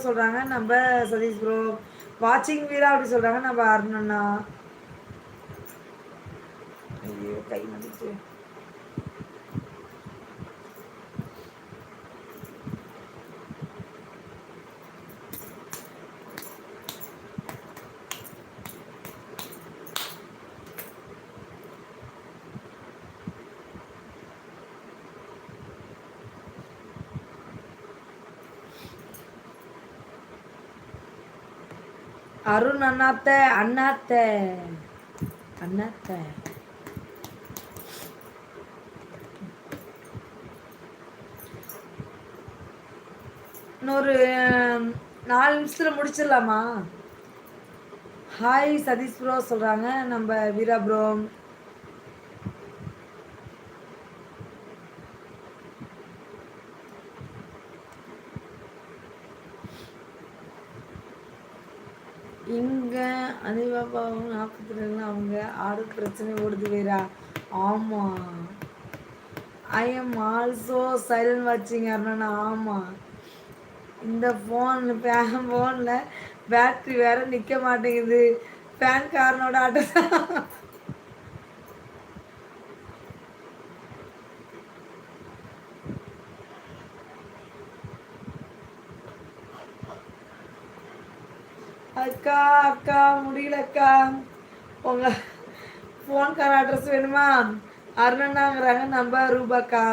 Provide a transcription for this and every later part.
சொல்கிறாங்க நம்ம சதீஷ் ப்ரோ. வாட்சிங் வீரா அப்படி சொல்கிறாங்க நம்ம அருணண்ணா. ஐயோ கை வந்துச்சு. அருண் அண்ணாத்த அண்ணாத்த அண்ணாத்த இன்னொரு 4 நிமிஷத்தில் முடிச்சிடலாமா? ஹாய் சதீஷ் ப்ரோ சொல்கிறாங்க நம்ம வீரா ப்ரோ. இங்கே அதிபாபாவும் 42 அவங்க ஆடு பிரச்சனை ஓடுது வீரா. ஆமாம், ஐ எம் ஆல்சோ சைலண்ட் வாட்சிங் அருணா. ஆமாம், இந்த ஃபோனில் பேட்ரி வேற நிற்க மாட்டேங்குது. ஃபேன் காரனோட அட்ரஸ். அக்கா அக்கா முடியல அக்கா. உங்கள் ஃபோன்கார அட்ரஸ் வேணுமா? அருணண்ணாங்கிறாங்க நம்ம ரூபாக்கா.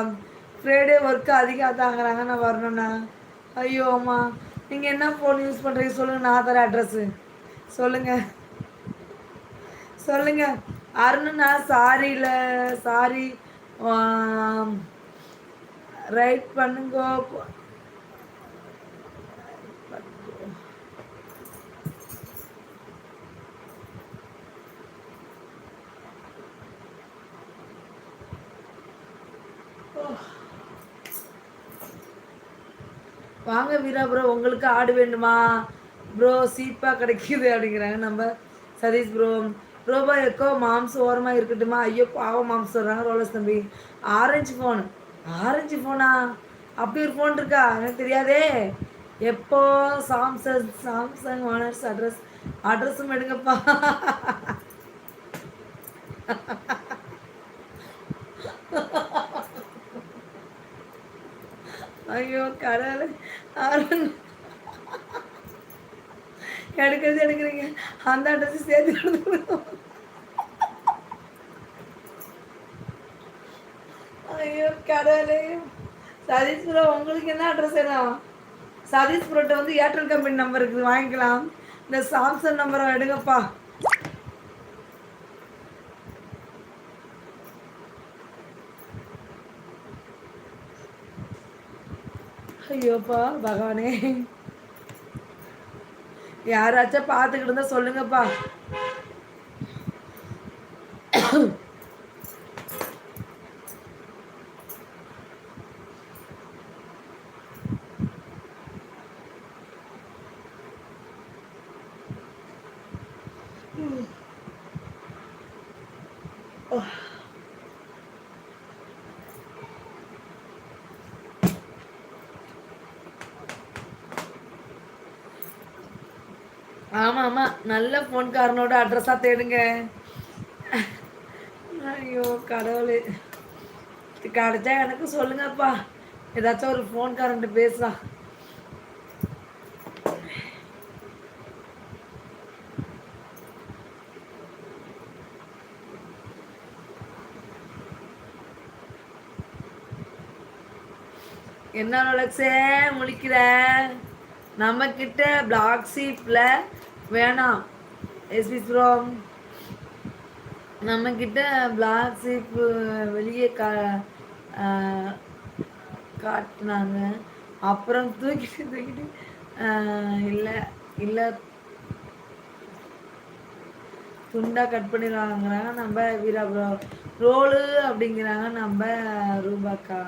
ஃப்ரைடே ஒர்க்கு அதிகம் தாங்கிறாங்க நான் வரணுண்ணா. ஐயோ அம்மா, நீங்கள் என்ன ஃபோன் யூஸ் பண்ணுறீங்க சொல்லுங்கள், நான் தர அட்ரஸ்ஸு சொல்லுங்கள் சொல்லுங்கள். அருணண்ணா சாரியில் சாரி ரைட் பண்ணுங்க. வாங்க வீரா ப்ரோ, உங்களுக்கு ஆடு வேண்டுமா ப்ரோ? சீப்பாக கிடைக்கிது அப்படிங்கிறாங்க நம்ம சதீஷ் ப்ரோ. ரோபா எக்கோ மாம்சம் ஓரமாக இருக்கட்டுமா? ஐயோ பாவம் மாம்சம் சொல்கிறாங்க ரோலஸ் தம்பி. ஆரஞ்சு ஃபோனா? அப்படி ஒரு ஃபோன் இருக்கா? எனக்கு தெரியாதே. எப்போ சாம்சங் ஓனர்ஸ் அட்ரஸும் எடுங்கப்பா. ஐயோ கடவுளே. அருண் எடுக்கிறீங்க, அந்த அட்ரஸ் சேர்த்து கொடுத்துருக்கோம். ஐயோ கடவுளே. சதீஷ் ப்ரோ உங்களுக்கு என்ன அட்ரஸ் வேணும்? சதீஷ் ப்ரோட்ட வந்து ஏர்டெல் கம்பெனி நம்பர் இருக்குது, வாங்கிக்கலாம். இந்த சாம்சங் நம்பரை எடுங்கப்பா. ஐயோப்பா பகவானே, யாராச்சும் பார்த்துக்கிட்டு இருந்தா சொல்லுங்கப்பா. ஆமாம் ஆமாம், நல்ல ஃபோன்காரனோட அட்ரஸாக தேடுங்க. ஐயோ கடவுளே, கிடைச்சா எனக்கு சொல்லுங்கப்பா. ஏதாச்சும் ஒரு ஃபோன்காரன்ட்டு பேசலாம். என்ன ரோலக்ஸே முழிக்கிற? நம்மக்கிட்ட பிளாக் ஷீப்பில் வேணாம் எஸ்பி ப்ரோ. நம்மக்கிட்ட பிளாக் ஷீப்பு வெளியே காட்டினாங்க, அப்புறம் தூக்கிட்டு இல்லை இல்லை துண்டாக கட் பண்ணிடுவாங்கிறாங்க நம்ம வீரா ப்ரோ. ரோலு அப்படிங்கிறாங்க நம்ம ரூபாக்கா.